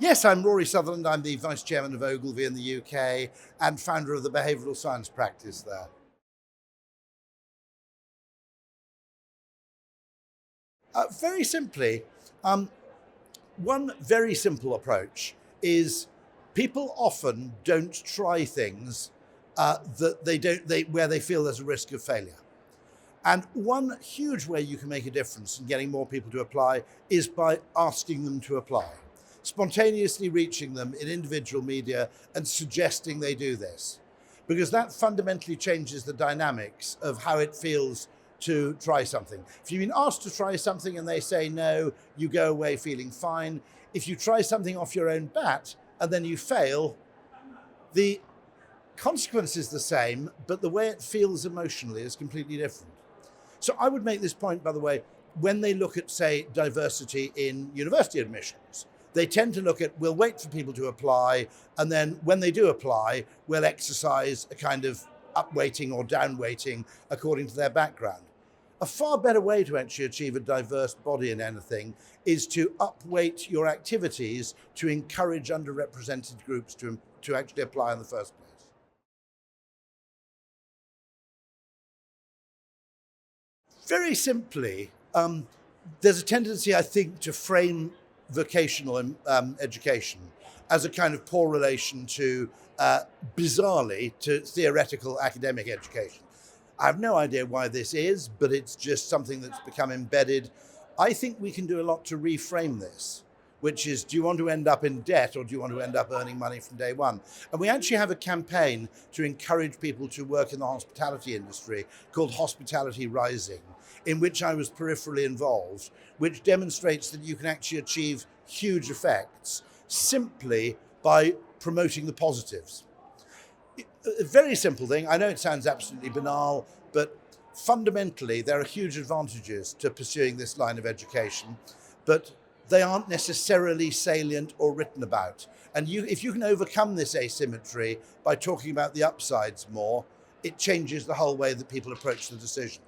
Yes, I'm Rory Sutherland. I'm the Vice Chairman of Ogilvy in the UK and founder of the Behavioural Science practice there. Very simply, one very simple approach is people often don't try things where they feel there's a risk of failure. And one huge way you can make a difference in getting more people to apply is by asking them to apply, spontaneously reaching them in individual media and suggesting they do this, because that fundamentally changes the dynamics of how it feels to try something. If you've been asked to try something and they say no, you go away feeling fine. If you try something off your own bat and then you fail, the consequence is the same, but the way it feels emotionally is completely different. So I would make this point, by the way, when they look at, say, diversity in university admissions, they tend to look at, we'll wait for people to apply, and then when they do apply, we'll exercise a kind of upweighting or downweighting according to their background. A far better way to actually achieve a diverse body in anything is to upweight your activities to encourage underrepresented groups to actually apply in the first place. Very simply, there's a tendency, I think, to frame vocational education as a kind of poor relation to, bizarrely, to theoretical academic education. I have no idea why this is, but it's just something that's become embedded. I think we can do a lot to reframe this, which is, do you want to end up in debt or do you want to end up earning money from day one? And we actually have a campaign to encourage people to work in the hospitality industry called Hospitality Rising, in which I was peripherally involved, which demonstrates that you can actually achieve huge effects simply by promoting the positives. A very simple thing, I know it sounds absolutely banal, but fundamentally there are huge advantages to pursuing this line of education, but they aren't necessarily salient or written about. And if you can overcome this asymmetry by talking about the upsides more, it changes the whole way that people approach the decision.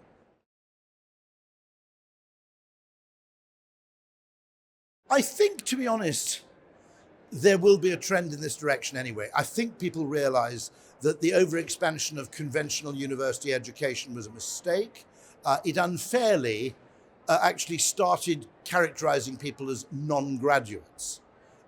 I think, to be honest, there will be a trend in this direction anyway. I think people realize that the overexpansion of conventional university education was a mistake. It unfairly actually started characterizing people as non-graduates,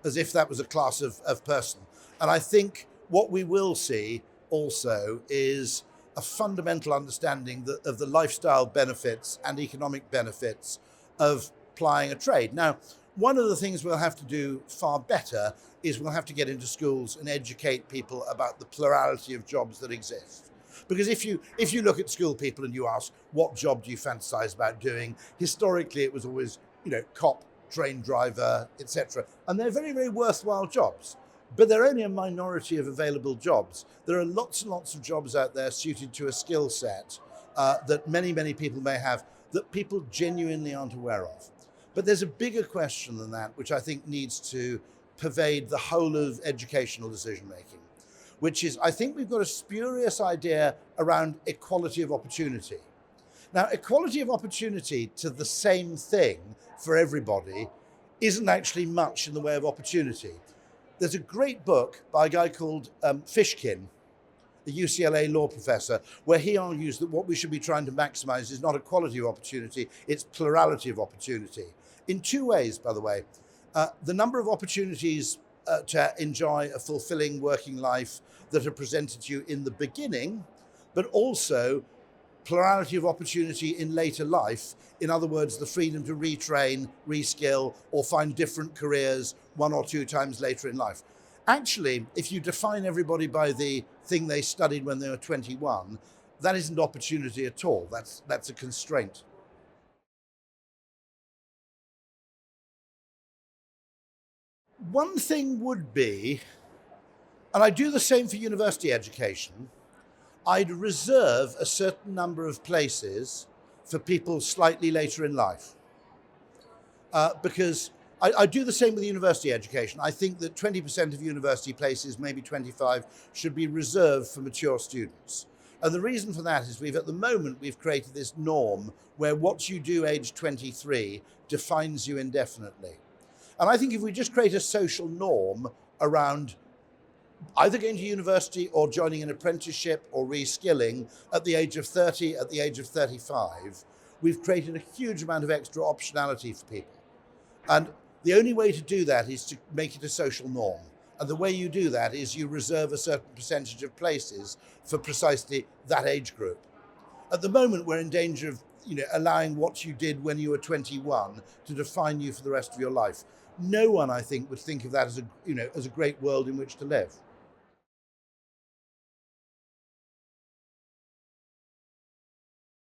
as if that was a class of person. And I think what we will see also is a fundamental understanding of the lifestyle benefits and economic benefits of plying a trade. Now, one of the things we'll have to do far better is we'll have to get into schools and educate people about the plurality of jobs that exist. Because if you look at school people and you ask, what job do you fantasize about doing? Historically, it was always, cop, train driver, etc. And they're very, very worthwhile jobs, but they're only a minority of available jobs. There are lots and lots of jobs out there suited to a skill set that many, many people may have that people genuinely aren't aware of. But there's a bigger question than that, which I think needs to pervade the whole of educational decision-making, which is, I think we've got a spurious idea around equality of opportunity. Now, equality of opportunity to the same thing for everybody isn't actually much in the way of opportunity. There's a great book by a guy called Fishkin, the UCLA law professor, where he argues that what we should be trying to maximize is not equality of opportunity, it's plurality of opportunity. In two ways, by the way. The number of opportunities to enjoy a fulfilling working life that are presented to you in the beginning, but also plurality of opportunity in later life. In other words, the freedom to retrain, reskill, or find different careers 1 or 2 times later in life. Actually, if you define everybody by the thing they studied when they were 21, that isn't opportunity at all. That's a constraint. One thing would be, and I do the same for university education, I'd reserve a certain number of places for people slightly later in life. Because I do the same with university education. I think that 20% of university places, maybe 25, should be reserved for mature students. And the reason for that is at the moment, we've created this norm where what you do age 23 defines you indefinitely. And I think if we just create a social norm around either going to university or joining an apprenticeship or reskilling at the age of 30, at the age of 35, we've created a huge amount of extra optionality for people. And the only way to do that is to make it a social norm. And the way you do that is you reserve a certain percentage of places for precisely that age group. At the moment, we're in danger of allowing what you did when you were 21 to define you for the rest of your life. No one, I think, would think of that as a great world in which to live.